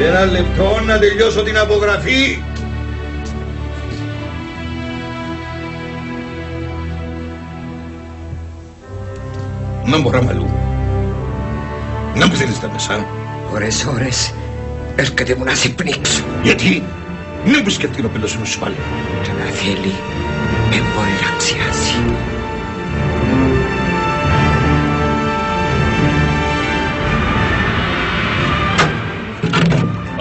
Ένα λεπτό να τελειώσω την απογραφή. Να μπορώ μαλλού. Να μου θέλεις τα μέσα. Ώρες έρχεται μου να σε πνίξω. Γιατί? Να μου σκεφτεί ο πέλος σου πάλι. Και να θέλει με μπορεί να ξιάσει.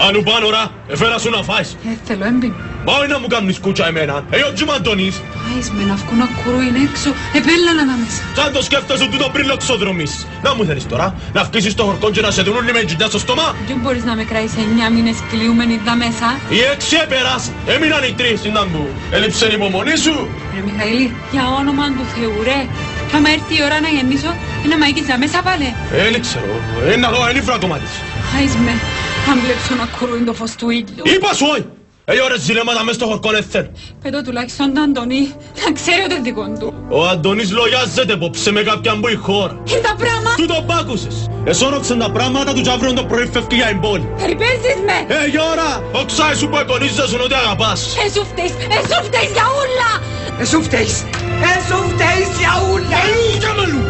Anu πάνω ρα, έφερα σου να φάεις. Θέλω έμπιν. Πάει να μου κάνεις κούτσα εμένα. Ο Τζιμαντώνης. Πάεις με να βγουν να κουρούιν έξω, επέλανα να μέσα. Σαν το σκέφτεσαι τούτο πριν λοξοδρομήσεις. Να μου θέλεις τώρα, να βγήσεις στο χορκό και να σε δουν όλοι με τζιντά στο στόμα. Δεν μπορείς να με κράεις 9 μήνες κλειούμενοι δα μέσα. Οι 6 έπερας, έμειναν οι 3 στην ταμπού. Έλειψε η υπομονή σου. Ρε Μιχαήλη, για όνομα του Θεού ρε. Άμα έρθει η ώρα να γεννήσω, να μαϊκείς δα μέσα πάλι. Δεν ξέρω, να δω, είναι φρακομάτης. Πάεις με, αν βλέψω να κουρούιν το φως του ήλιου. Είπα σου όχι. Ώρες ζηλέματα μες στο χορκό εθέν. Πέτω τουλάχιστον τον Αντωνί, να ξέρει ότι δικό του. Ο Αντωνής λογιάζεται πόψε με κάποιαν που η χώρα. Είναι τα πράγμα. Του το πάκουσες. Εσώροξαν τα πράγματα του αύριο το πρωί φεύγει για εμπόλη. Περιπέζεις με. Γιώρα, ο ξάι σου που εκονίζεσαι ότι αγαπάς. Εσού φταίεις για ούλα. Εσού φταίεις για ούλα. Μαλού και μαλού.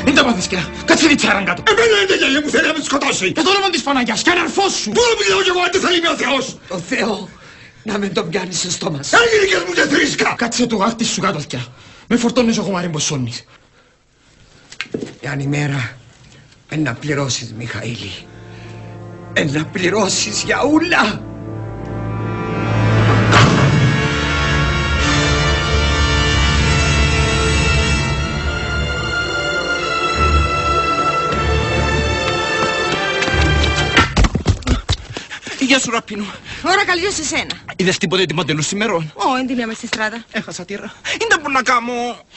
Δεν τα πάθεις και κάτσε τη τσάραν κάτω. Εμένα είναι γελία μου, θέλει να με σκοτώσει. Και το όνομα της Παναγιάς και αναρφός σου. Τώρα μιλάω κι εγώ, αν δεν θέλει με ο Θεός. Το Θεό να μην τον πιάνεις στο στόμα σου. Έγινικες μου και θρίσκα. Κάτσε το γάχτη σου κάτω πια. Με φορτώνεις ο κομμάρι που σώνεις. Εάν η μέρα να πληρώσεις, Μιχαήλη. Να πληρώσεις για ούλα. Γεια σου Ραπίνο. Ώρα καλή σε σένα. Είδες τίποτε την Παντελού σήμερον. Ω, εντυμία μες στη στράτα. Έχασα τύρα. Είναι που να κάνω.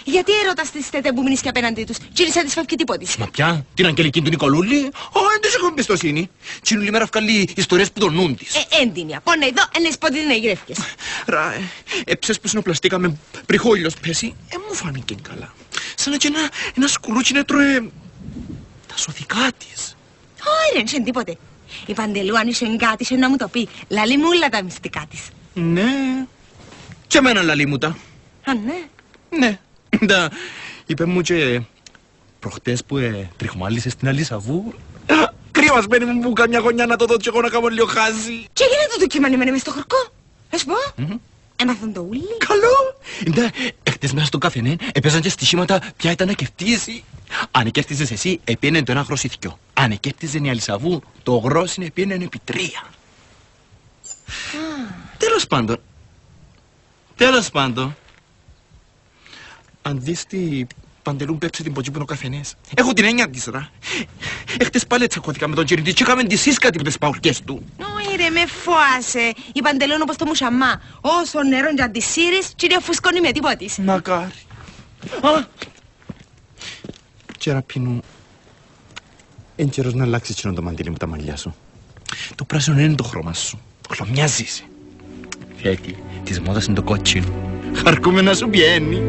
Γιατί έρωτας τη στέτε που μείνεις και απέναντι τους. Τι είναι σαν της φεύγει τίποτης. Μα πια, την Αγγελική του Νικολούλη. Δεν της έχω εμπιστοσύνη. Τσινούλη μέρα βγάλει ιστορίες που τον νουν της. Έντυμια. Πόνε εδώ, λες πότε είναι γρέφκες. Ρα, έψες που συνοπλαστήκαμε πριχόλιος πέσει. Μου φάνηκε καλά. Σαν να και ένα σκουλούτσι να τρώε τα σωθικά της. Ωραία, δεν τίποτε. Η Παντελού αν είσαι κάτι σε να μου το πει. Λαλή μου όλα τα μυστικά της. Ναι. Και εμένα λαλή μου τα. Α, ναι. Ναι. Τα είπε μου και προχτές που τριχμάλισες στην Αλίσαβού. Κρύβασμένη μου που καμιά γωνιά να το δω και εγώ να κάνω λίγο χάζι. Και γίνεται το κείμενο μες στο χορκό. Ας πω. Έμαθαν το ούλι. Καλό. Χτες μέσα στο καφενέ έπαιζαν και στοιχήματα ποια ήταν να κερδίσει. Αν κέρδιζες εσύ, επίνεν το ένα γρόσιθκιο. Αν κέρδιζε η Αλισαβού, το γρόσιν επίνεν επί 3. Τέλος πάντων. Αν δεις τι Παντελού πέψε την ποτσί που είναι ο καφενές. Έχω την έννοια της ρα. Χτες πάλι τσακώθηκα με τον Τζιρντή και έκαμε τις ίσκατη από τις παουρκές του. Όχι ρε, με φόασε. Η Παντελού όπως το μουσαμά. Όσο νερό για τις σύρες, και δεν φουσκώνει με τίποτης. Μακάρι. Και Ραπίνου, είναι καιρός να αλλάξεις κοινό το μαντήλι με τα μαλλιά σου. Το πράσινο είναι το χρώμα σου. Χλωμιάζεις. Φιέκη, της μόδας είναι το κότσινο. Χαρκούμε να σου βγαίνει.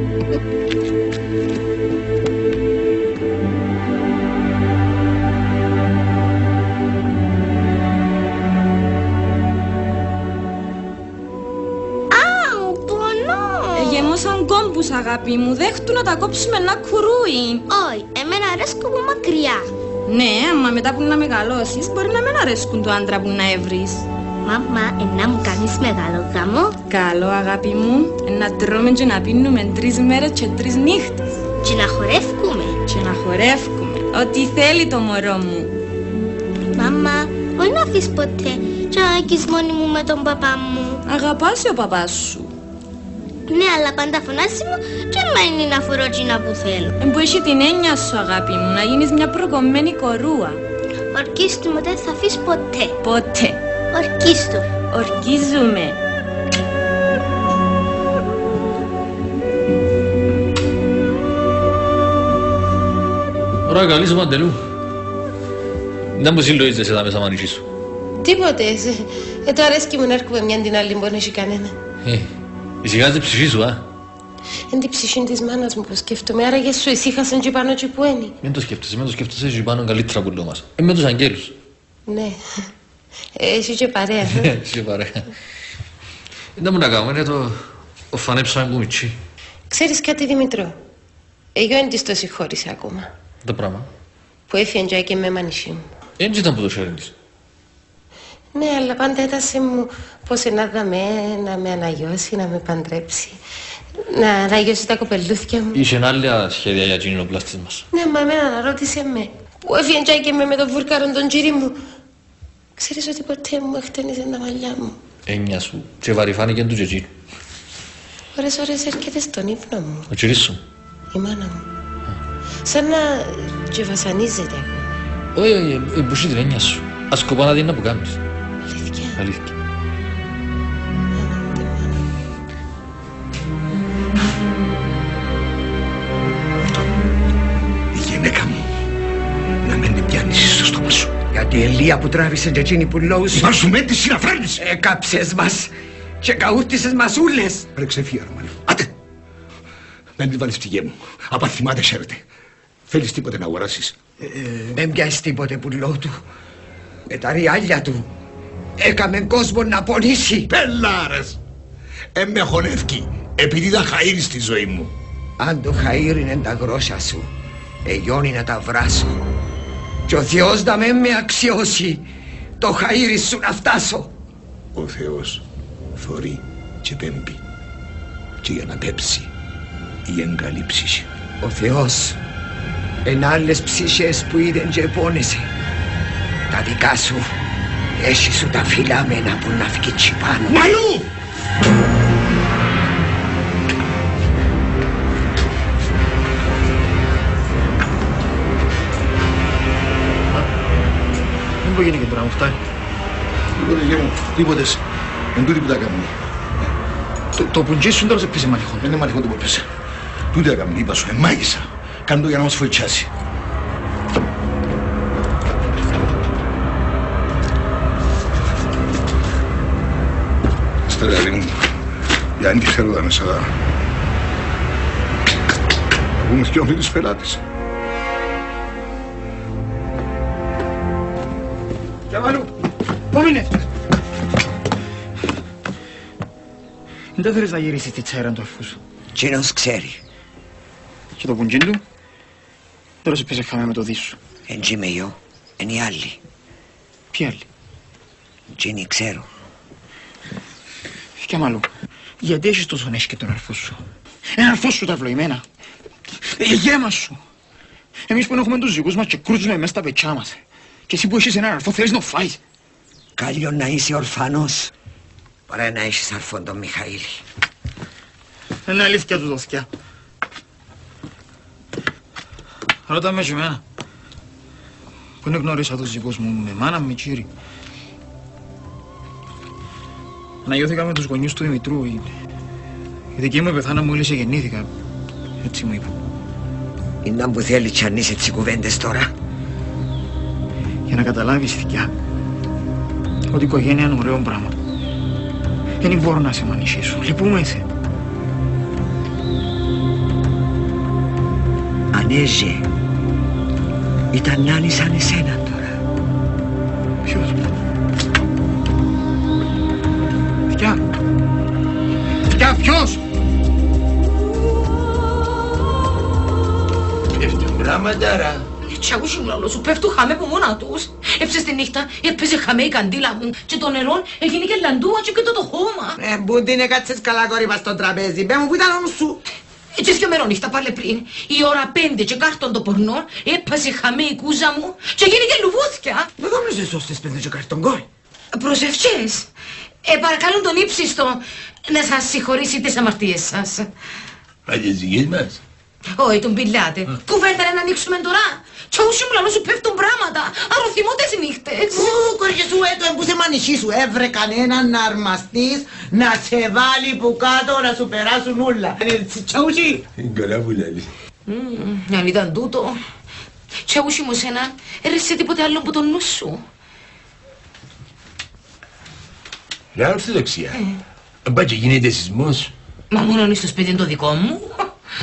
Σαν κόμπους αγάπη μου, δέχτου να τα κόψουμε ένα κουρούι. Όχι, εμένα αρέσκουν μου μακριά. Ναι, αλλά μετά που να μεγαλώσεις μπορεί να μην αρέσκουν το άντρα που να έβρεις. Μαμά, να μου κάνεις μεγάλο γάμο. Καλό αγάπη μου, να τρώμε και να πίνουμε 3 μέρες και 3 νύχτες. Και να χορεύκουμε. Και να χορεύκουμε, ό,τι θέλει το μωρό μου. Μαμά, όχι να αφήσεις ποτέ και να έχεις μόνη μου με τον παπά μου. Αγαπάς ο παπάς σου. Ναι, αλλά πάντα φωνάζει μου και μένει να φορώ εκείνα που θέλω. Που έχει την έννοια σου αγάπη μου, να γίνεις μια προκομμένη κορούα. Ορκίστου μου, δεν θα αφήσεις ποτέ. Ποτέ. Ορκίστου. Ορκίζουμε. Ωραία, καλή σου Παντελού. Δεν μου συλλογίζεσαι τα μέσα μανίτσι σου. Τίποτε. Το αρέσκει μου να έρχομαι μια την άλλη, μπορεί να έχει κανένα. Ησυχάζει η ψυχή σου, α. Εν την ψυχή της μάνας μου που σκέφτομαι, άρα για σου ησύχασαν και πάνω και που είναι. Μην το σκέφτεσαι, μην το σκέφτεσαι και πάνω καλύτερα που λέω μας. Με τους αγγέλους. Ναι, εσύ και παρέα. Εσύ και παρέα. Δεν μου να κάνουμε, είναι το οφανέψαμε που μητσί. Ξέρεις κάτι, Δημητρό, εγώ εν της το συγχώρησα ακόμα. Το πράγμα. Που έφυγε και με μανισί μου. Έτσι ήταν που το χέρι της. Ναι, αλλά πάντα έτασε μου πως να δαμε, να με αναγιώσει, να με παντρέψει. Να αναγιώσει τα κοπελούθια μου. Είχε άλλα σχέδια για εκείνο πλάστης μας. Ναι, μα εμένα ρώτησε με. Που έφυγε και με το βούρκαρο τον τζίρι μου. Ξέρεις ότι ποτέ μου εκτένισε τα μαλλιά μου. Έννοια σου και βαρυφάνηκε του τζετζίρου. Ώρες έρχεται στον ύπνο μου. Ο τσιρής σου. Η μάνα μου. Σαν να και βασανίζεται ακόμα. Όχι, μπουσί την έννοια σου. Ας σκοπά να δει να που κάνεις. Αλήθεια. Αλήθεια. Η γυναίκα μου να μην την πιάνεις στο στόμα σου. Γιατί η Ελία που τράβησε και εκείνη που λόγους... Μα σου μένει τι να φέρνεις. Έκαψες μας και καούτησες μας ούλες. Ρε ξεφύγε, Ρωμανή. Άντε. Δεν την βάλεις ψυχή μου. Απαθυμά δεν ξέρετε. Θέλεις τίποτε να αγοράσεις. Δεν πιάσεις τίποτε που λόγω του. Με τα ριάλια του έκαμε κόσμο να πονήσει. Πελάρες. Με χωνεύκει επειδή ήταν χαΐρι στη ζωή μου. Αν το χαΐρι είναι τα γρόσια σου, εγιώνει να τα βράσω. Και ο Θεός να με αξιώσει το χαΐρι σου να φτάσω. Ο Θεός θωρεί και πέμπει και για να πέψει η εγκαλή ψυχή. Ο Θεός εν άλλες ψυχές που είδεν και πόνεσε. Τα δικά σου έχει σου τα φυλάμενα που να φκίτσι πάνω. Μαλού! Δεν μπορεί να γίνει και τώρα, μου φτάνει. Τίποτε γε μου, τίποτες. Εν τούτοι που τα κάνουν. Το πουντζί σου τώρα σε πήσε μαλιχόν. Δεν είναι μαλιχόν το που έπαιζε. Τούτοι τα κάνουν, είπα σου, μάγισσα. Κάνε το για να μας φοητσάσει. Στερεαλή μου, για αν τη θέλω να είσαι εδώ. Βγούμε και όλοι τους πελάτες. Κιαβαλού, πόμινε. Δεν θέλεις να γυρίσεις τη τσέρα του αρφού σου. Τσίνος ξέρει. Και το πουντζίν του, τώρα σε πέσε χάμε με το δίσου. Εν τζι με γιο, εν οι άλλοι. Ποιοι άλλοι? Τζίνι ξέρω. Κιαβαλού, γιατί έχεις τόσο νέσκε τον αρφού σου? Ένα αρφό σου τα ευλογημένα. Γέμα σου. Εμείς που έχουμε τους δικούς μας και κρούζουμε μέσα στα πετσιά μας. Και εσύ που έχεις έναν αρφό θέλεις να φάεις. Κάλλιο να είσαι ορφανός, παρά να έχεις αρφόν τον Μιχαήλ. Είναι αλήθεια του δοθκιά. Ρώτα με και εμένα. Που είναι γνώρισα τους δικούς μου με μάνα με κύρι. Αναγιώθηκα με τους γονιούς του Δημητρού. Η δική μου πεθάνα μόλις γεννήθηκα. Έτσι μου είπα. Είναι που θέλει κι αν είσαι τις κουβέντες τώρα. Για να καταλάβεις, θικιά, ότι η οικογένεια είναι ωραίο πράγμα. Δεν μπορώ να σε μανισίσω. Λυπούμαι. Ανέζε, ήταν άλλοι σαν εσένα τώρα. Ποιος? Θικιά, ποιος? Πέφτουν πράγματαρα. Τσαγούσι μου λαλό σου, πέφτουν χαμέ από μόνα τους. Έψες τη νύχτα, έπαιζε χαμέ η καντήλα μου και το νερό έγινε και λαντούα και το χώμα. Μπούντι είναι κάτσες καλά κόρυβα στο τραπέζι. Πέ μου που ήταν όμως σου. Έτσι και μερονύχτα πάλι πριν, η ώρα 5 και κάρτον το πορνό, έπασε χαμέ η κούζα μου και γίνει και λουβούθκια. Δεν δόμνεσαι σώστες 5 και κάρτον κόρ. Προσευχές. Παρακαλούν τον ύψιστο να σας συγχωρήσει τις αμαρτίες σας. Άγιες δικές μας. Όχι, τον πιλάτε. Κουβέντα να ανοίξουμε τώρα. Τσαούσι μου λαλό σου πέφτουν πράγματα. Αρωθυμώ τις νύχτες. Κοριέ σου έτω που σε μανισί σου. Έβρε κανέναν να αρμαστείς να σε βάλει που κάτω να σου περάσουν όλα. Τσαούσι. Είναι καλά που λέει. Αν ήταν τούτο. Τσαούσι μου σένα, έρεσε τίποτε άλλο από τον νου σου. Λέω ορθοδοξία. Αν πάει και γίνεται σεισμός. Μα μόνο είναι στο σπίτι το δικό μου.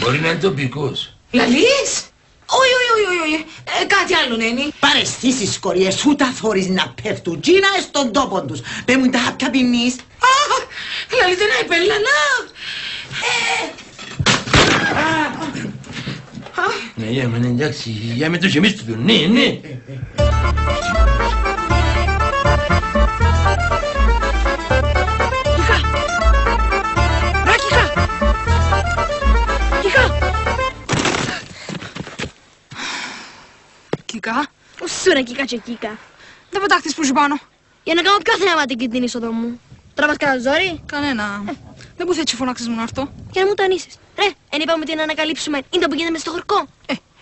Μπορεί να είναι τοπικός. Λαλείς. Όχι. Κάτι άλλο είναι. Παρεστήσεις κοριές, ούτε θωρείς να πέφτουν. Τζίνα στον τόπο τους. Πες μου τα χάπια πινείς. Λαλείτε να επέλανα. Ναι, για μένα εντάξει, για με το και εμείς του πιον, ναι. Κίκα. Όσο ρε Κίκα και Κίκα. Δεν πετάχτης που σου πάνω. Για να κάνω ποιο θεαματική την είσοδο μου. Τώρα μας κάνεις ζόρι. Κανένα. Δεν μου θέτει φωνάξεις μου να έρθω. Για να μου το ανήσεις. Ρε, εν είπαμε ότι να ανακαλύψουμε. Είναι το που γίνεται μες στο χορκό.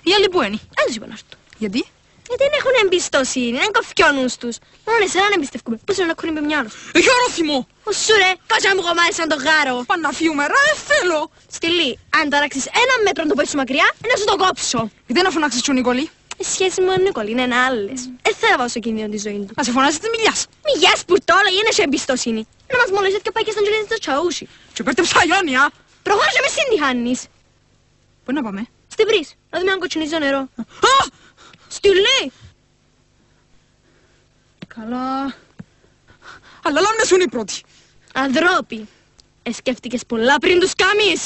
Οι άλλοι που είναι. Αν τους είπα να έρθω. Γιατί? Γιατί δεν έχουν εμπιστοσύνη, δεν κοφκιώνουν τους. Μόνο εσένα να εμπιστεύκουμε. Πώς είναι να ακούνε με μυαλός. Έχει ορόθυμο. Ωσού ρε, κάτσε να μου κομμάρεις σαν το γάρο. Πάνε να φύγουμε, ρε, θέλω. Σκυλί, αν ταράξεις ένα μέτρο να το πέσει μακριά, να σου το κόψω. Γιατί να φωνάξεις τον Νικολή. Η σχέση μου με τον Νικολή είναι άλλες. Δεν θα βάζω σε κίνδυνο τη ζωή του. Να σε φωνάζεις τη μιλιάς. Μιλιάς που τώρα γίνεσαι εμπιστοσύνη. Να μας μολύσεις και πάει και στον Τζολίνι στο τσαούσι. Και πέρτεψα Ιόνια. Προχώρησε με σύν τι χάνεις. Πού να πάμε? Στην βρύς, να δούμε αν κοτσινίζει το νερό. Στυλί. Καλά. Αλλά λάμνες σου είναι η πρώτη. Ανδρόπη. Σκέφτηκες πολλά πριν τους κάμεις.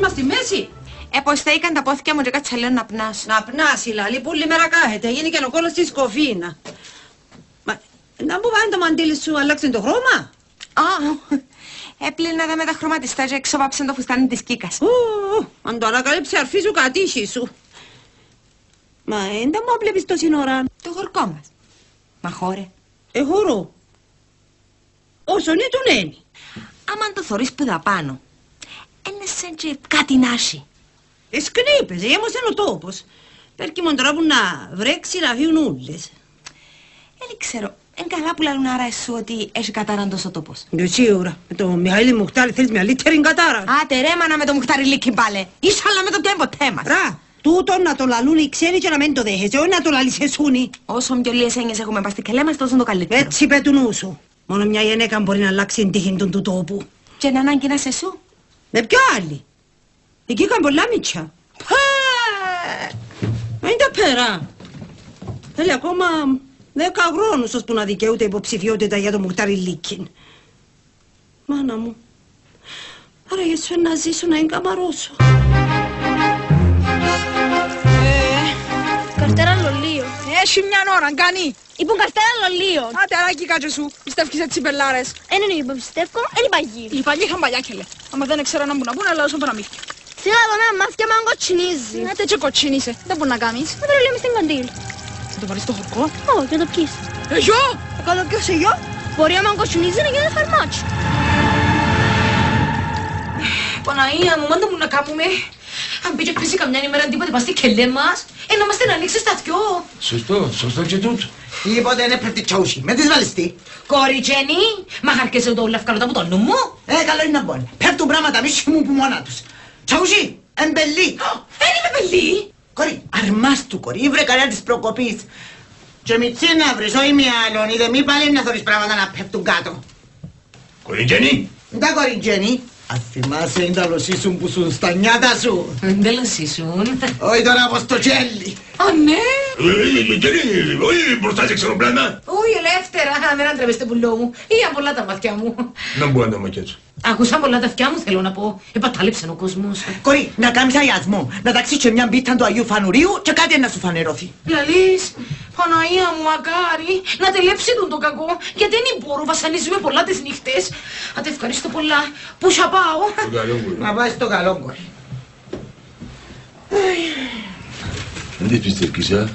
Στη μέση. Πως θα είχαν τα πόθηκια μου και κάτσα λέω να πνάσει. Να πνάσει, λαλή, που όλη μέρα κάθεται. Γίνει και ο κόλος της κοφίνα. Μα, να μου πάει το μαντίλι σου, αλλάξε το χρώμα. Έπλυνα τα με τα χρωματιστά και εξοβάψαν το φουστάνι της Κίκας. Αν το ανακαλύψει αρφή σου κατήχη σου. Μα, δεν τα μου βλέπεις τόση ώρα. Το χορκό μας. Μα χώρε. Χωρώ. Όσο είναι του νένει. Άμα το θωρείς που δα πάνω. Είναι σαν και κάτι να έχει. Σκνίπες, γέμωσε ο τόπος. Πέρκει μόνο τώρα που να βρέξει να φύγουν ούλες. Δεν ξέρω, εν καλά που λαλούν άρα εσύ ότι έχει κατάραν τόσο τόπος. Ναι, σίγουρα. Με το Μιχαήλ Μουχτάρη θέλεις μια λίτερη κατάρα. Άτε ρε μάνα με το Μουχτάρη λίκη πάλε. Ήσαλα με το τέμπο μας. Ρα, τούτο να το λαλούν οι ξένοι και να μην το δέχεσαι, όχι να το λαλείς εσούνι. Όσο πιο λίγες έννοιες έχουμε πας στη κελέ μας, τόσο το καλύτερο. Έτσι πέ του νου σου. Μόνο μια γυναίκα μπορεί να αλλάξει την τύχη του τόπου. Και να ανάγκη να σε σου. Με ποιο άλλη. Εκεί είχαν πολλά μίτσια. Μα είναι τα πέρα. Θέλει ακόμα 10 χρόνους ώσπου να δικαιούται υποψηφιότητα για το Μουχτάρι Λίκιν. Μάνα μου, άρα για σου να ζήσω να εγκαμαρώσω. Καρτέρα λολίο. Έχει μια ώρα, κάνει. Είπουν καρτέρα λολίο. Άτε αράκι κάτσε σου, πιστεύεις έτσι πελάρες. Εν είναι είπα πιστεύω, εν είπα γύρι. Οι παλιοί είχαν παλιάκελε. Άμα δεν ξέρω να μπουν να μπουν, αλλά όσο παραμύθια. Θέλω να δω να μάθηκια μαν κοτσινίζει. Άτε και κοτσινίσε, δεν μπορεί να κάνεις. Να το λέμε στην καντήλ. Θα το βάλεις στο χορκό. Όχι, να το πιείς. Γιο! Καλό ποιο σε γιο. Μπορεί άμα κοτσινίζει να γίνει φαρμάτσι. Παναία μου, μάντα μου να κάνουμε. Αν πήγε πέσει καμιά ημέρα τίποτε πας στη κελέ μας, να μας την ανοίξει στα δυο. Σωστό και τούτο. Τίποτε είναι πρέπει τσαούσι, με τις βάλεις τι. Κόρη Τζένι, μα χαρκέσαι το λευκαλότα από το νου μου. Καλό είναι να μπουν. Πέφτουν πράγματα μη μου που μόνα τους. Τσαούσι, εμπελί. Εν είμαι μπελί. Κορί, αρμάς του κορί, βρε καλά της προκοπής. Και μητσί να βρεις, όχι μία άλλον, είδε μη πάλι να θωρείς πράγματα να πέφτουν κάτω. Κοριτζένι. Ντα κοριτζένι. Αν θυμάσαι είναι τα λοσίσουν που σου στα νιάτα σου. Δεν λοσίσουν. Όχι τώρα από το τζέλι. Α, ναι. Όχι μπροστά σε ξεροπλάνα. Όχι ελεύθερα, μην αντρεύεστε πουλό μου. Είχα πολλά τα μάτια μου. Να μπω τα μάτια σου. Άκουσα πολλά τα αυτιά μου θέλω να πω. Επατάληψε ο κόσμος. Κορί, να κάνεις αγιασμό. Να ταξίσεις και μια μπίτα του Αγίου Φανουρίου και κάτι να σου φανερώθει. Λαλείς, Παναία μου μακάρι, να τελέψει τον το κακό. Γιατί δεν μπορώ, βασανίζουμε πολλά τις νύχτες. Άντε ευχαριστώ πολλά. Πού θα πάω. Να πάει στο καλό, κορί. Δεν τις πιστεύεις, α.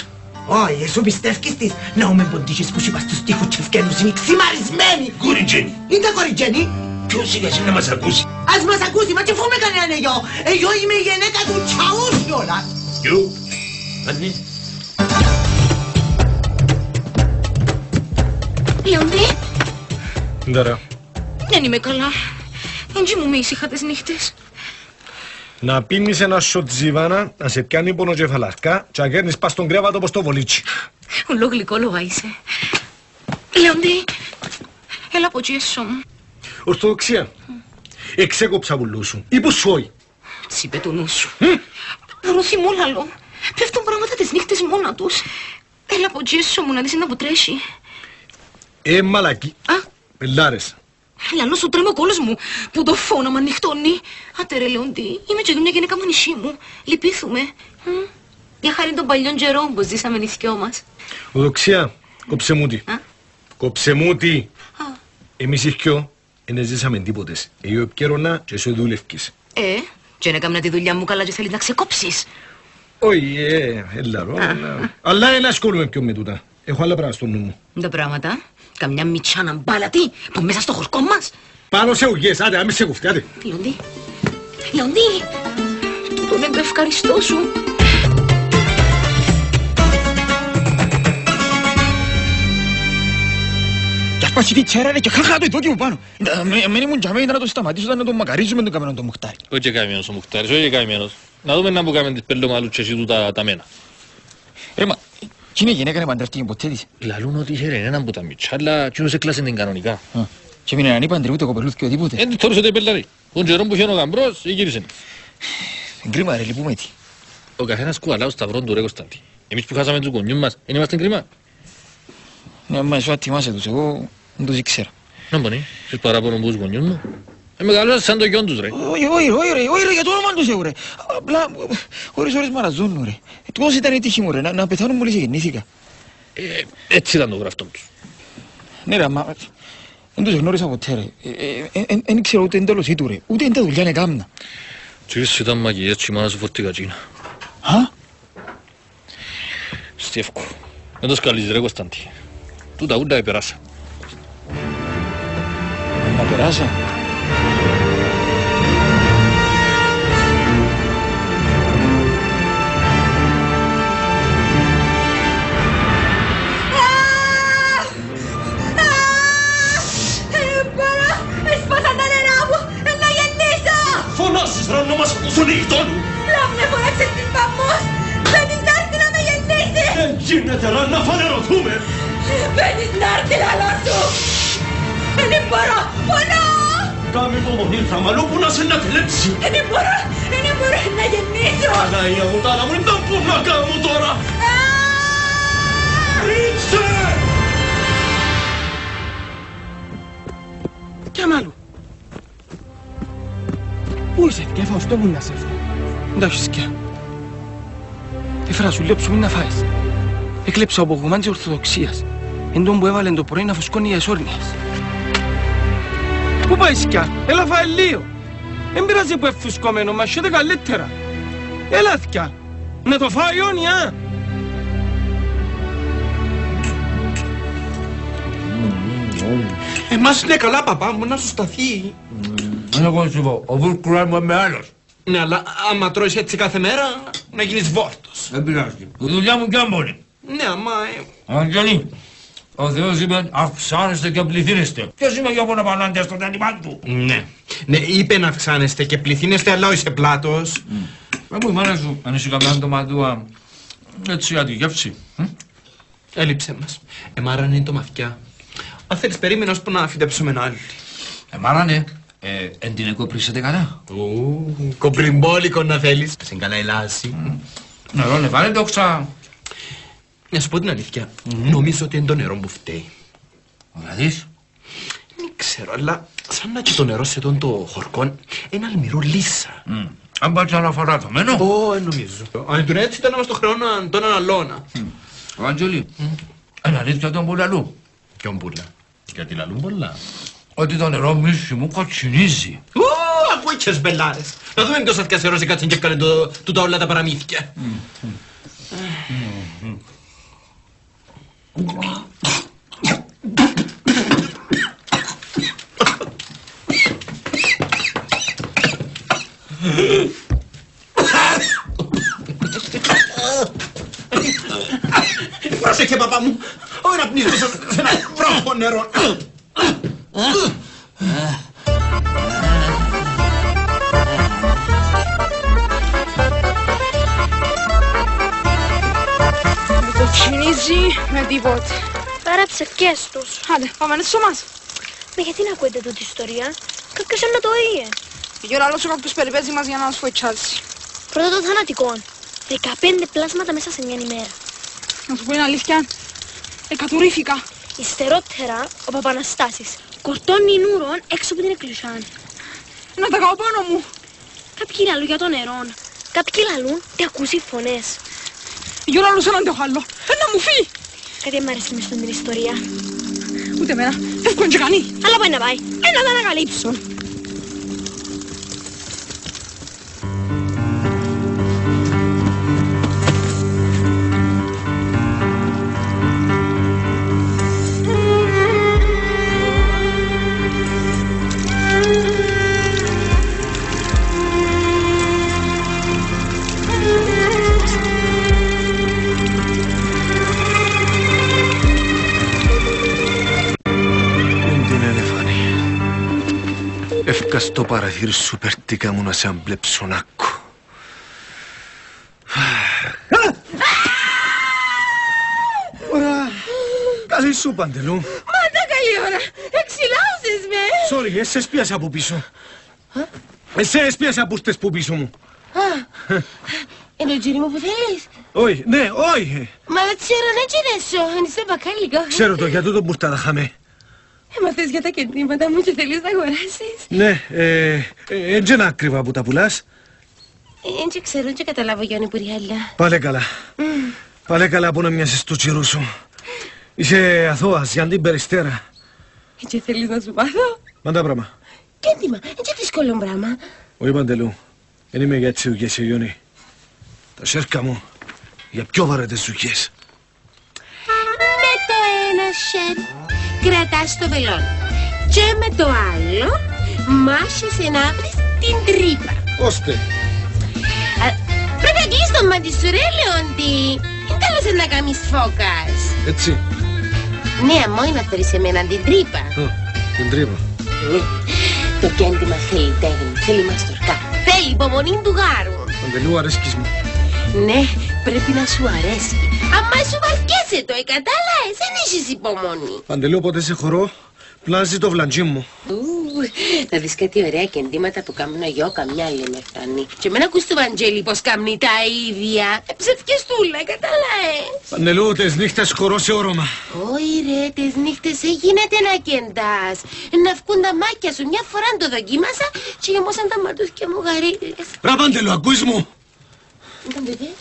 Όχι, εσύ πιστεύεις της. Να με ποντίχες που σου είπα στους τοίχους και ευκαινούς είναι ξημαρισμένοι. Κοριτζένι. Είναι τα κοριτζένι. Ποιος είναι εσύ να μας ακούσει. Ας μας ακούσει, μα και φούμε κανέναν εγιό. Εγώ είμαι η γενέκα του Τσαούσι όλα. Γιο, ανή. Λεοντή. Ντάρα. Δεν είμαι καλά. Δεν κοιμούμαι ήσυχα τις νύχτες. Να πίνεις ένα σοτ ζιβάνα, να σε πιάνει πονοκεφαλαρκά και να κέρνεις πας στον κρέβατο όπως το βολίτσι. Ουλό γλυκόλογα είσαι. Λεοντή, έλα από τσιέσο μου. Ορθοδοξία. Εξέκοψα πουλού σου. Ή που σου όχι. Τσίπε του νου σου. Ρούθι μου λαλό. Πέφτουν πράγματα τις νύχτες μόνα τους. Έλα από τσιέσο μου να δεις να που τρέχει. Μαλακή. Πελάρες. Λαλό σου τρέμω ο κόλος μου που το φώνα μ' ανοιχτώνει. Άτε ρε Λεοντή, είμαι και μια γυναίκα μανισί μου. Λυπήθουμε. Για χάρη των παλιών τζερών που ζήσαμε νηθιό μας. Οδοξία, κόψε μούτι. Κόψε μούτι. Εμείς ήρκιο, δεν ζήσαμε τίποτες. Εγώ επικέρωνα και εσύ δούλευκες. Και να έκανα τη δουλειά μου καλά και θέλεις να ξεκόψεις. Όχι, έλα ρο. Αλλά δεν ασχολούμαι πιο με τούτα. Έχω άλλα πράγματα στο νου μου. Τα πράγματα, καμιά μητσάνα μπάλατη που μέσα στο χορκό μας. Πάνω σε ουγιές, άντε, άμεση σε κουφτεί, άντε. Λεοντή, Λεοντή, τούτο δεν το ευχαριστώ σου. Κι ας πας η τσέρα ρε και χαχά το ειδόκι μου πάνω. Μην ήμουν για μένα να το σταματήσω να τον μακαρίζουμε τον καμένο το μουχτάρι. Όχι και καημένος ο μουχτάρις, όχι και καημένος. Να δούμε να που κάνουμε τις πελομαλούς και εσύ του τα μένα. Μα, κι είναι γυναίκα να παντρευτεί ποτέ της. Λαλούν ότι είχε έναν που τα μητσά, αλλά κοινός έκλασε την κανονικά. Και μην είναι παντρε ούτε κοπελούθηκε οτιδήποτε. Εν τόρωσε το πελάρι. Τον καιρό που είχε ο γαμπρός, γύρισε. Κρίμα ρε, λυπούμε τι. Ο καθένας κουβαλά ο σταυρόν του ρε Κωνσταντή. Εμείς που χάσαμε τους γονιούς μας, δεν είμαστε κρίμα. Ναι, μα εσύ ατιμάσαι τους, εγώ δεν τους ήξερα. Να μπονεί, έχεις παράπονο από τους γονιούς μου. Μεγαλώσες σαν το γιον τους ρε. Όχι ρε, για το όνομα τους εγώ ρε. Απλά, ώρες μαραζώνουν ρε. Πώς ήταν η τύχη μου ρε, να πεθάνω μόλις γεννήθηκα. Έτσι ήταν το γραφτό τους. Ναι ρε, μα δεν τους γνώρισα ποτέ ρε. Εν ήξερα ούτε εντέλος του ρε, ούτε εν τα δουλειά να κάμνα. Τσίρις ήταν μαγιές και η μάνα σου φορτήκα τσίνα. Στιεύκο, δεν το σκαλείς ρε Κωνσταντή. Τούτα ούντα επεράσα. Να περάσα. Έσπασαν τα νερά μου, να γεννήσω! Φωνάσεις ρε να μας ακούσουν οι γειτόνοι! Λάμνε φωνάξε την παμμός! Δεν είναι άρτη να με γεννήσει! Δεν γίνεται ρε να φανερωθούμε! Δεν είναι άρτη λαλό σου! Δεν μπορώ, πονώ! Κάμε υπομονή θαμαλό που να σε να τελέψει! Δεν μπορώ να γεννήσω! Παναγία μου, τάνα μου, ήταν που να κάνω τώρα! Ρίξε! Κι αμάλου. Πού είσαι, και Φαουστό μου να σε έρθω. Εντάξει, σκιά. Έφερα σου λέω ψωμί να φάεις. Έκλεψα από γουμάν της Ορθοδοξίας. Εν τόν που έβαλε το πρωί να φουσκώνει για εσόρνιας. Πού πάει σκιά, έλα φάε λίγο. Εν πειράζει που εφουσκωμένο, μας σιώτε καλύτερα. Έλα θκιά, να το φάει όνια. Εμάς είναι καλά παπά μου να σου σταθεί. Εγώ σου πω, ο βούρκουλας μου είμαι άλλος. Ναι, αλλά άμα τρώεις έτσι κάθε μέρα, να γίνεις βόρτος. Δεν πειράζει. Η δουλειά μου κι αν μπορεί. Ναι, άμα... Αγγελή, ο Θεός είπε αυξάνεστε και πληθύνεστε. Ποιος είμαι εγώ που να πανάντε στον animal του. Ναι, είπε να αυξάνεστε και πληθύνεστε, αλλά είσαι πλάτος. Μου η μάνα σου, αν είσαι καμιά ντοματούα, έτσι για τη γεύση. Έλειψε μας. Εμάρανε το μαθηκιά. Αν θέλεις περίμενα ώσπου να φυτέψουμε ένα άλλο. Εμάρανε, εν την εκοπρίσετε καλά. Κομπριμπόλικο να θέλεις. Σε καλά η λάση. Νερό ναι, βάλε δόξα. Να σου πω την αλήθεια. Νομίζω ότι είναι το νερό που φταίει. Δηλαδή. Δεν ξέρω, αλλά σαν να και το νερό σε τον το χορκόν, ένα αλμυρό λύσα. Αν πάτε αναφορά το μένο. Νομίζω. Αν ήταν έτσι ήταν να μας το χρεώναν τον αναλώνα. Ο Αντζελή, είναι αλήθεια τον πουλαλού. Ποιον πουλα. Γιατί λαλούν πολλά. Ότι το νερό μίσου μου κοτσινίζει. Ακούει και μπελάρες. Να δούμε ποιος θα θυκασερώσει κάτσιν και έκανε τούτα όλα τα παραμύθια. Πρόσεχε παπά μου, όχι να πνίσεις σε ένα βρόχο νερό. μοιάζει με τίποτε. Άρα ψευκές τους. Άντε, πάμε να σωμάς. Μα γιατί να ακούετε τούτη ιστορία? Κάποιος να το είχε. Και ώρα άλλος ο κάποιος περιπέζει μας για να μας φοητσάσει. Πρώτα το θανατικό. 15 πλάσματα μέσα σε μια ημέρα. Να σου πω την αλήθεια, εκατουρήθηκα. Υστερότερα, ο Παπαναστάσης κορτώνει νουρών έξω από την εκκλησιά. Να τα κάω πάνω μου. Κάποιοι λαλούν για το νερό. Κάποιοι λαλούν ότι ακούσει φωνές. Η ώρα άλλος έναν άλλο. Να μου φύγει. Κάτι μ' αρέσει μες στην ιστορία. Ούτε εμένα. Φεύγουν και κανεί. Αλλά πάει να πάει. Ένα να ανακαλύψουν. Έφκα στο παραθύρι σου, περτήκα μου να σε αμπλέψω νάκο. Ωρα, καλή σου Παντελού. Μάντα καλή ώρα, εξηλάουσες με. Sorry, εσύ espίασα από πίσω. Εσύ espίασα από στες που πίσω μου. Είναι ο τζίρι μου που θέλεις? Όχι, ναι, όχι. Μα δεν ξέρω να τζιρέσω, αν είσαι μπακάλικο. Ξέρω το, για τούτο μπουρτά τα χαμε. Έμαθες για τα κεντήματα μου και θέλεις να αγοράσεις? Ναι, έτσι είναι ακριβά που τα πουλάς. Έτσι ξέρω και καταλάβω Γιάννη Πουριάλια. Πάλε καλά. Πάλε καλά που να μοιάσεις του τσιρού σου. Είσαι αθώας, για την περιστέρα. Έτσι θέλεις να σου πάθω? Μαντά πράγμα. Κέντημα, έτσι δύσκολο πράγμα. Όχι Παντελού, δεν είμαι για τις δουλειές, Γιόνι. Τα σέρκα μου, για πιο βαρετές δουλειές. Με το ένα χέρι κρατάς το βελόνι και με το άλλο μάχεσαι να βρεις την τρύπα. Ώστε. Πρέπει να κλείσεις το μάτι σου ρε Λεόντι. Είναι καλώς να κάνεις φώκας. Έτσι. Ναι, αμόι να φέρεις εμένα την τρύπα. Την τρύπα. Ναι, το κέντημα θέλει τέχνη, θέλει μαστορκά. Θέλει υπομονή του γάρου. Παντελού, αρέσκεις μου. Ναι, πρέπει να σου αρέσει. Αμά σου βαρκέσαι το, κατάλαβες, δεν έχεις υπομονή. Παντελού, όποτε σε χωρώ, πλάζει το βλαντζί μου. Θα δεις κάτι ωραία κεντήματα που κάνω εγώ, καμιά άλλη με φτάνει. Και εμένα ακούς του Βαντζέλη πως κάνει τα ίδια. Ψευκές τούλα, κατάλαβες. Παντελού, τες νύχτες χωρώ σε όρομα. Όχι ρε, τες νύχτες γίνεται να κεντάς. Να βγουν τα μάκια σου, μια φορά το δοκίμασα και γεμώσαν τα ματούθια μου γαρίλες. Ρα Παντελού, ακούεις μου. Ήταν παιδές.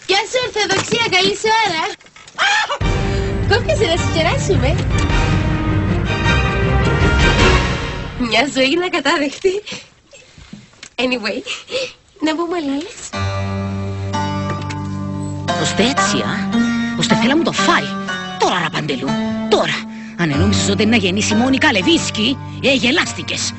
Γεια σου Ορθοδοξία, καλή σου ώρα. Κόφιασε να σε κεράσουμε. Μια ζωή να κατάδεχτη. Anyway, να πούμε άλλες. Ώστε έτσι, ώστε θέλα μου το φάει. Τώρα ρε Παντελού, τώρα. Αν ενόμισες ότι να γεννήσει η Μόνικα Λεβίσκη, γελάστηκες.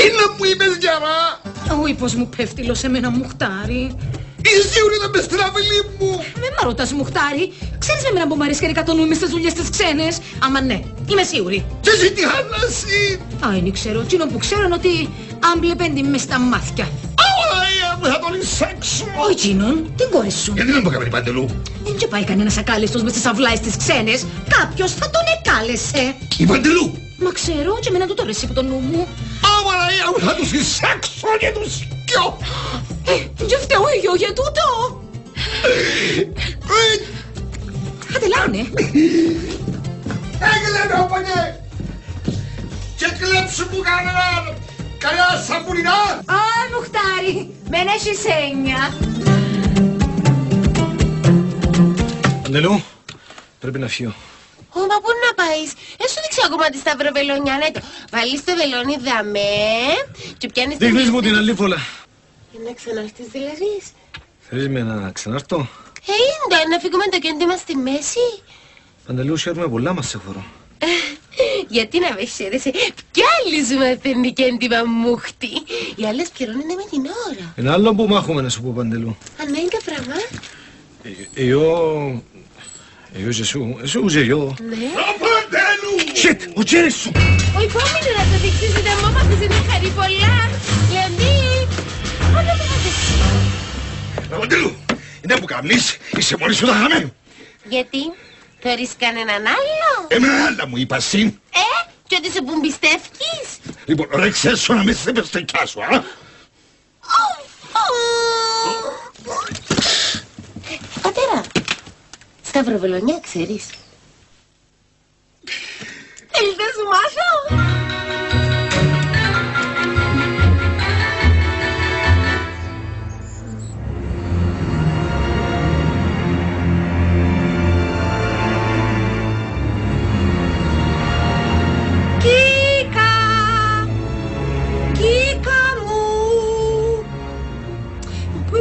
Είναι που είπες γιαρά. Όχι πως μου πέφτει σε μένα μουχτάρι. Είσαι σίγουρη να με στραβελί μου. Με μ' ρωτάς μουχτάρι. Ξέρεις με εμένα που μ' αρέσει και κατονοούμε μες στις δουλειές τις ξένες. Άμα ναι, είμαι σίγουρη. Και εσύ τι χάλαση. Α, είναι ξέρω. Εκείνο που ξέρω είναι ότι αν βλέπετε μες στα μάτια. Αωραία μου θα τον εισέξω. Όχι εκείνον, την κόρη σου. Γιατί δεν μου έκανε Παντελού. Δεν και πάει κανένας ακάλεστος μες στις αυλάες τις ξένες. Κάποιος θα τον εκάλεσε. Η Παντελού. Μα ξέρω και εμένα του το ρεσί που το νου μου. Αωραία μου θα τους εισέξω και τους σκιώ. Και φταίω εγώ για τούτο. Άντε λάωνε. Έγλε με οπανιέ. Και κλέψου μου κανέναν. Κανένα σαπουνινά. Α, μουχτάρι. Μεν έχεις έννοια. Παντελού, πρέπει να φύγω. Μα πού να πάεις, σου δείξω ακόμα τη σταυροβελόνια, ναι το. Βάλεις το βελόνι δαμέ και πιάνεις... Δείχνεις μου την άλλη φόλα. Για να ξανάρθεις δηλαδή. Θέλεις με να ξανάρθω. Είναι να φύγουμε το κέντημα στη μέση. Παντελού, χαίρομαι πολλά μας σε χωρώ. Γιατί να με χαίρεσαι, κι άλλοι σου μαθαίνει κέντημα μούχτη. Οι άλλες πληρώνονται με την ώρα. Ένα άλλο που μάχομαι να σου πω Παντελού. Ανάγκη πράγμα. Εγώ και εσύ και εγώ. Ναι. Παντελού! Shit, ο τσέρες σου! Ο υπόμεινο να το δείξεις με τα μόμα που είναι χαρή πολλά. Γιατί, όταν το φάτες. κοντήλου. Είναι που καμνείς, είσαι μόνη σου τα χαμένου. Γιατί, θέλεις κανέναν άλλο? Εμένα άλλα μου είπα συν. Και ότι σε που πιστεύεις? Λοιπόν, ρέξε σου να με στείλεις στο κιά σου, α. Πατέρα, σταυροβελονιά ξέρεις? Θέλεις να σου μάθω?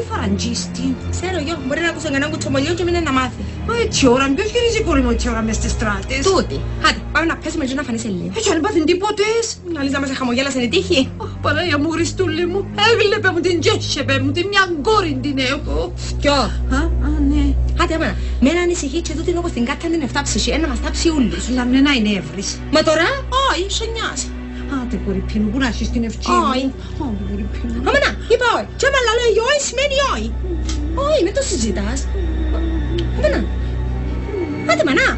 Φαραντζίστη. Ξέρω εγώ, μπορεί να ακούσει κανέναν κουτσομολιό και μην να μάθει. Μα έτσι ώρα, ποιος γυρίζει κόρη μου έτσι ώρα μες στις στράτες. Τούτη. Άντε, πάμε να πέσουμε και να φανείς λίγο. Έτσι αν πάθουν τίποτες. Να λες να μας χαμογέλασε η τύχη. Παναγία μου, Χριστούλη μου, έβλεπε μου την τζέσσεπε μου, την μια κόρη την έχω. Ποιο? Ναι. Άντε, αμένα, με ένα ανησυχεί και τούτη όπως την κάτια την εφτάψη, να μας τάψει ούλους. Λαμνένα είναι εύρης. Μα τώρα? Όχι, σε νοιάζει. Άντε κορυπίνου, πού να έχεις την ευχή μου. Όχι. Κορυπίνου. Αμένα, είπα όχι. Και άμα λέει όχι, σημαίνει όχι. Όχι, μην το συζητάς. Αμένα. Άντε, μανά.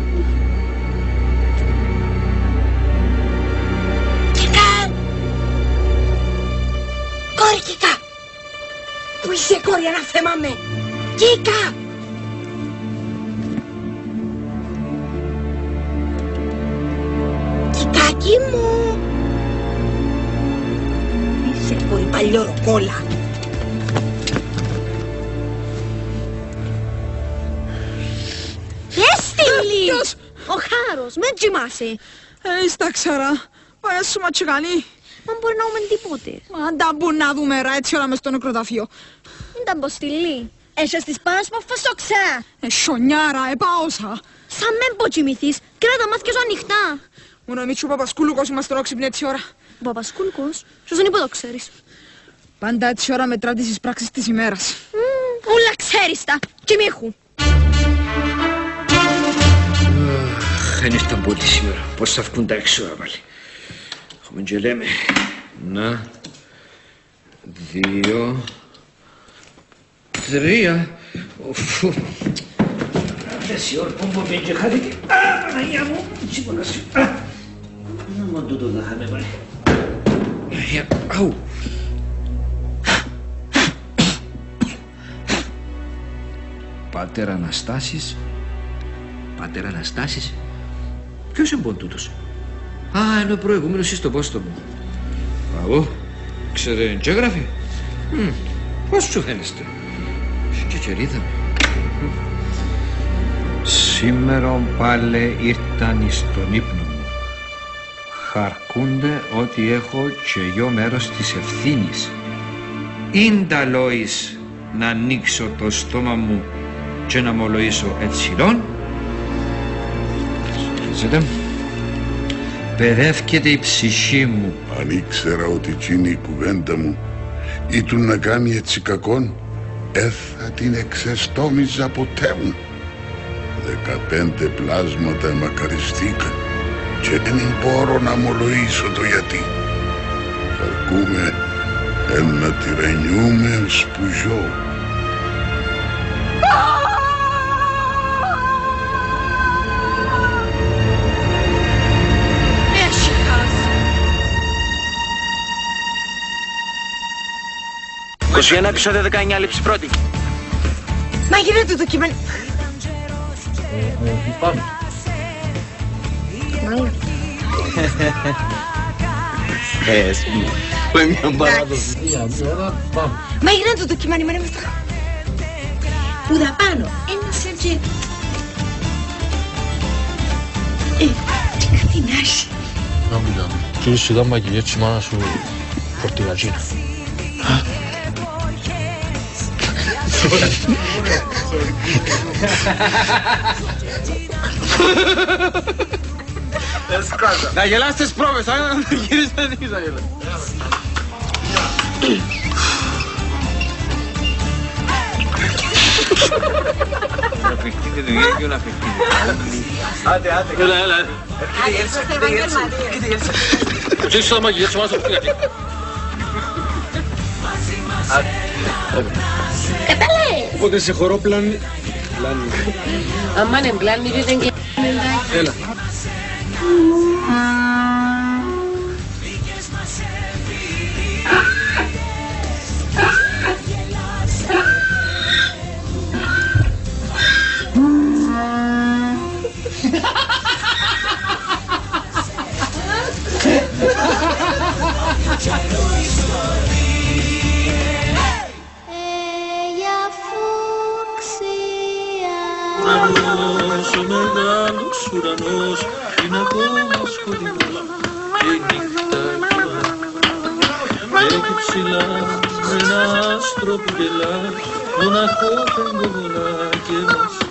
Κικά! Κόρη, Κικά! Πού είσαι, κόρη, ανάθεμα με. Κικά! Κικάκι μου! Είσαι, κόρη, παλιόροκόλα. Έστειλη! Ποιος? Ο Χάρος, μην τζιμάσαι. Στα ξέρα. Πάει σου ματσικάνει. Μα μπορεί να έχουμε τίποτε. Μα τα μπού να δούμε ρε, έτσι ώρα μες στο νεκροταφείο. Μην τα μποστηλεί. Έχεις τις πάνω σου φασόξα. Σονιάρα, πάωσα. Σαν μεν πω κοιμηθείς, κράτα μάτια σου ανοιχτά. Μόνο εμείς ο Παπασκούλουκος είμαστε ρόξυπνοι έτσι ώρα. Ο Παπασκούλουκος, ποιος δεν είπε το ξέρεις. Πάντα έτσι ώρα μετρά τις πράξεις της ημέρας. Ούλα ξέρεις τα, κοιμήχου. Δεν ήταν πολύ σήμερα. Πώς θα βγουν τα έξω πάλι. Έχουμε και λέμε. Να. 2. 3. Οφου. Αυτές οι ώρες που μου πήγε και χάθηκε. Α, Παναγία μου. Σίγουρα σου. Α. Να μόνο τούτο θα είχαμε πάλι. Αου. Πάτερ Αναστάσης. Πάτερ Αναστάσης. Ποιος είναι τούτος? Α, είναι ο προηγούμενος στο πόστο μου. Μπράβο. Ξέρε, και έγραφε. Πώς σου φαίνεστε? Και κερίδα. Σήμερα πάλι ήρθαν στον ύπνο μου. Χαρκούνται ότι έχω και εγώ μέρος της ευθύνης. Ίντα λόγεις να ανοίξω το στόμα μου και να μολογήσω ετσιλών. Ξέρετε, παιδεύκεται η ψυχή μου. Αν ήξερα ότι εκείνη η κουβέντα μου ήτουν να κάνει έτσι κακόν, θα την εξεστόμιζα ποτέ μου. 15 πλάσματα εμακαριστήκα και δεν μπορώ να μολογήσω το γιατί. Χαρκούμε να τυρενιούμε ως που ζω. Ένα επεισόδιο 19 λήψη πρώτη. Μα γίνεται το κείμενο. Πάμε. Πάμε μια παράδοση. Μα γίνεται το κείμενο, μάνα μας το... Που δα πάνω, ένας έτσι... Και κάτι να έχει. Να μιλά. Κύριε σιγά μαγειρία της μάνας σου φορτηγατζίνα. Να γελάς τις πρόβες, αν δεν γυρίζεις δεν έχεις να γελάς. Να φυκτείτε το ίδιο, να φυκτείτε. Άντε, άντε. Έλα, έλα. Έρχεται η Έλσα. Ξέρεις τα μαγειρία της μάνας του φορτηγατζίνα. Καταλές. Οπότε σε χορό πλάνη. Αμά είναι πλάνη, δεν κλείνει. Έλα. Ο μεγάλος ουρανός είναι ακόμα σκοτεινός και η νύχτα έχει ψηλά με ένα άστρο που γελά μοναχό πεντοβολά και μας